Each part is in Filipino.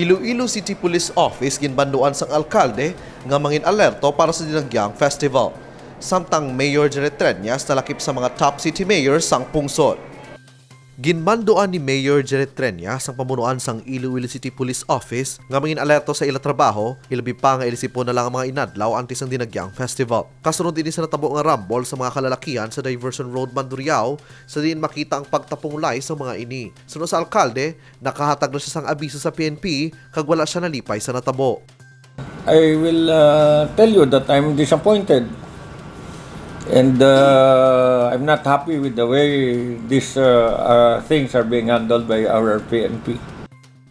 Iloilo City Police Office ginbanduan sang alkalde nga mangin alerto para sa Dinagyang Festival. Samtang Mayor Jerry Treñas talakip sa mga top city mayors sang pungsod. Ginbanduan ni Mayor Jerry Treñas ang pamunuan sang Iloilo City Police Office nga mangin alerto sa ila trabaho, ilabi pa nga ilisipon na lang ang mga inadlaw antes ang Dinagyang Festival. Kasunod din sa natabo nga rambol sa mga kalalakian sa Diversion Road Mandurriao sa diin makita ang pagtapong lay sa mga ini. Sunod sa alkalde, nakahatag na siya sang abiso sa PNP kag wala siya nalipay sa natabo. I will tell you that I'm disappointed. And I'm not happy with the way these things are being handled by our PNP.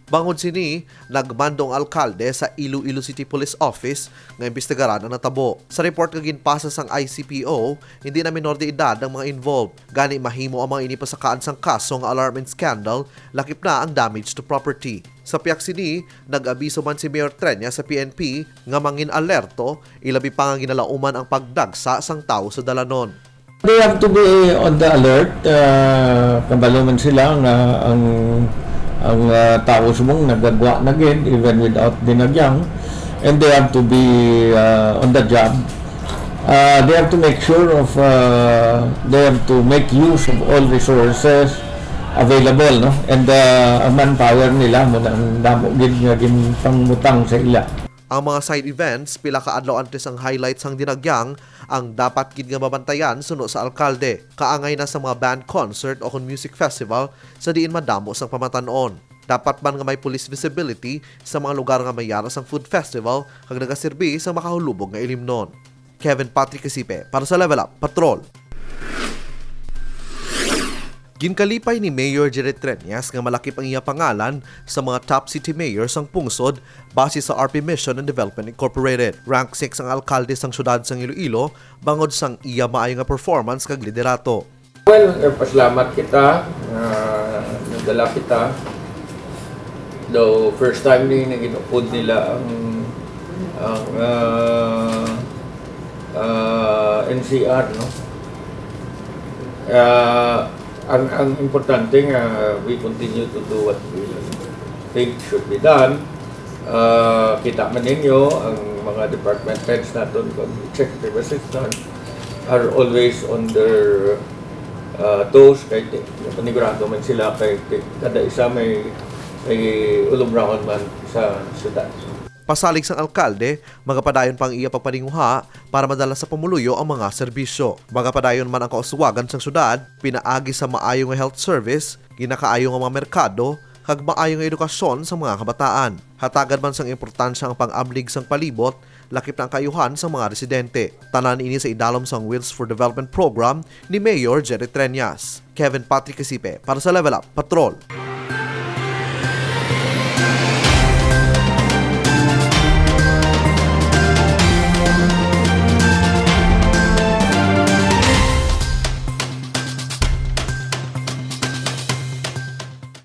Bangod sini, nagbandong alkalde sa Iloilo City Police Office nga imbestigaran ang natabo. Sa report nga ginpasa sang ICPO, hindi na minor de edad ang mga involved. Gani mahimo ang mga inipasakaan sang kaso nga alarm and scandal, lakip na ang damage to property. Sa piyak sini, nag-abiso man si Mayor Treñas sa PNP nga mangin alerto, ilabi pa nga ginalauman ang pagdagsa sang tao sa dalanon. They have to be on the alert. Kabalo man sila nga ang tao sumong nagagwa na gid even without dinagyang, and they have to be on the job. They have to make sure of they have to make use of all resources available, no? And ang manpower nila mo nang damo gid nga ginpangutang sa ila. Ang mga side events, pila ka adlaw antes ang highlights sang Dinagyang, ang dapat gid nga mabantayan suno sa alkalde. Kaangay na sa mga band concert o music festival sa diin madamo sang pamatanon. Dapat man nga may police visibility sa mga lugar nga mayara sang food festival kag nagaserbi sa makahulubog nga ilimnon. Kevin Patrick Kasipe para sa Level Up Patrol. Ginkalipay ni Mayor Jerry Treñas nga malakip ang iya pangalan sa mga top city mayors sang pungsod base sa RP Mission and Development Incorporated. Rank 6 ang alkalde sang syudad sang Iloilo bangod sang iya maayo nga performance kag liderato. Well, pasalamat kita, nadala kita. Though first time ni naginupod nila ang NCR, no? Ang importante nga we continue to do what we think should be done. Kita man ninyo ang mga department heads natin, executive assistant are always on their toes, kay panigurado man sila kay kada isa may ulumraon man sa syudad. Pasalig sang alkalde, magapadayon pang iya pagpaninguha para madala sa pamuluyo ang mga serbisyo. Magapadayon man ang kauswagan sang syudad, pinaagi sa maayong health service, ginakaayong ang mga merkado, kag maayong edukasyon sa mga kabataan. Hatagan man sang importansya ang pang-amlig sang palibot, lakip ng kayuhan sa mga residente. Tanan ini sa idalom sang Wheels for Development Program ni Mayor Jerry Treñas. Kevin Patrick Kasipe para sa Level Up Patrol.